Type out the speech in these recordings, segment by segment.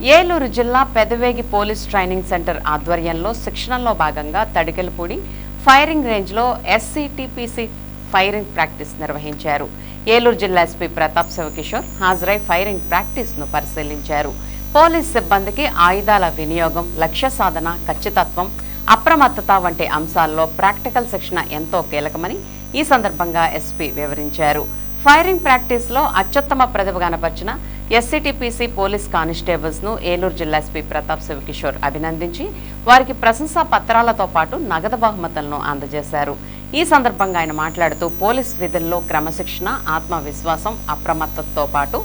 ఏలూరు జిల్లా Pedavegi police training centre ఆధ్వర్యంలో శిక్షణలో భాగంగా తడికెలపూడి ఫైరింగ్ రేంజ్లో ఎస్సీటీపీసీ ఫైరింగ్ ప్రాక్టీస్ నిర్వహించారు. ఏలూరు జిల్లా ఎస్పీ ప్రతాప్ శివకిషోర్ హాజరై ఫైరింగ్ ప్రాక్టీస్ను పరిశీలించారు. పోలీస్ సిబ్బందికి ఆయుధాల వినియోగం, లక్ష్య సాధన, ఖచ్చితత్వం, అప్రమత్తత వంటి అంశాల్లో ప్రాక్టికల్ శిక్షణ ఎంతో కీలకమని ఈ సందర్భంగా ఎస్పీ వివరించారు. ఫైరింగ్ ప్రాక్టీస్లో అత్యుత్తమ ప్రతిభ కనపరిచిన ఎస్సీటీపీసీ పోలీస్ కానిస్టేబుల్స్ ను ఏలూరు జిల్లా ఎస్పీ ప్రతాప్ శివకిషోర్ అభినందించి వారికి ప్రశంసా పత్రాలతో పాటు నగదు బహుమతులను అందజేశారు. ఈ సందర్భంగా ఆయన మాట్లాడుతూ పోలీస్ విధుల్లో క్రమశిక్షణ, ఆత్మవిశ్వాసం, అప్రమత్తతతో పాటు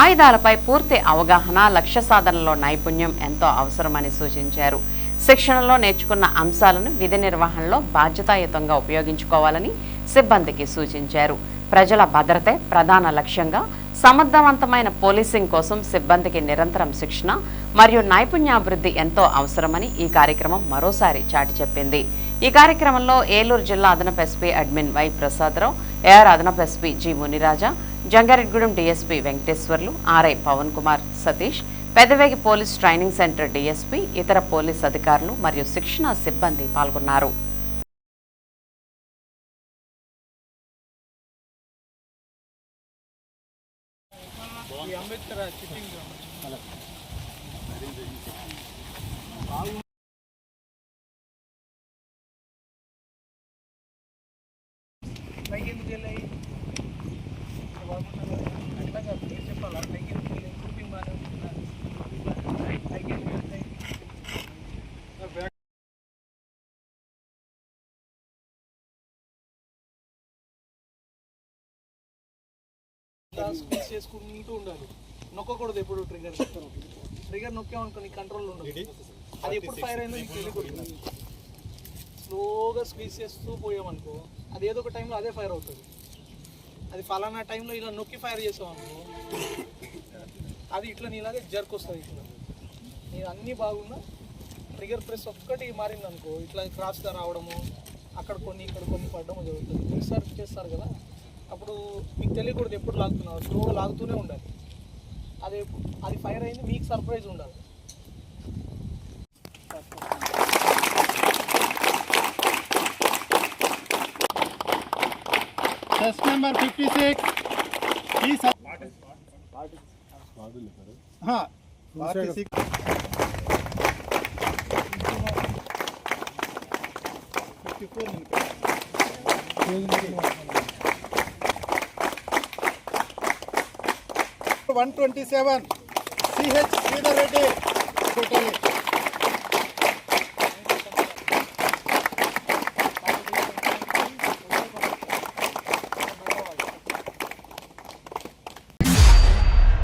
ఆయుధాలపై పూర్తి అవగాహన, లక్ష్య సాధనలో నైపుణ్యం ఎంతో అవసరమని సూచించారు. శిక్షణలో నేర్చుకున్న అంశాలను విధి నిర్వహణలో బాధ్యతాయుతంగా ఉపయోగించుకోవాలని సిబ్బందికి సూచించారు. ప్రజల భద్రతే ప్రధాన లక్ష్యంగా సమర్థవంతమైన పోలీసింగ్ కోసం సిబ్బందికి నిరంతరం శిక్షణ మరియు నైపుణ్యాభివృద్ధి ఎంతో అవసరమని ఈ కార్యక్రమం మరోసారి చాటి చెప్పింది. ఈ కార్యక్రమంలో ఏలూరు జిల్లా అదనపు SP admin Y Prasadarao, AR అదనపు SP G Muniraja, Jangareddygudem DSP Venkateswarlu, RI Pavan Kumar Satish, Pedavegi police training centre DSP, ఇతర పోలీస్ అధికారులు మరియు శిక్షణ సిబ్బంది పాల్గొన్నారు. స్క్వీజ్ చేసుకుంటూ ఉండాలి. నొక్కకూడదు ఎప్పుడు ట్రిగర్ నొక్కామనుకో నీ కంట్రోల్ ఉండదు. అది ఎప్పుడు ఫైర్ అయిందో నీకు తెలియకూడదు. స్లోగా స్క్వీజ్ చేస్తూ పోయామనుకో అది ఏదో ఒక టైంలో అదే ఫైర్ అవుతుంది. అది ఫలానా టైంలో ఇలా నొక్కి ఫైర్ చేసామనుకో అది ఇట్లా నీలాగే జర్క్ వస్తుంది. ఇట్లా నేను అన్నీ బాగున్నా ట్రిగర్ ప్రెస్ ఒక్కటి మారిందనుకో ఇట్లా క్రాస్గా రావడము, అక్కడ కొన్ని ఇక్కడ కొన్ని పడడము జరుగుతుంది. రీసెర్చ్ చేస్తారు కదా, అప్పుడు మీకు తెలియకూడదు ఎప్పుడు లాగుతున్నారు, స్లోగా లాగుతూనే ఉండాలి. అది ఫైర్ అయింది మీకు సర్ప్రైజ్ ఉండాలి. Test number 56 127 CH Sridhar Reddy.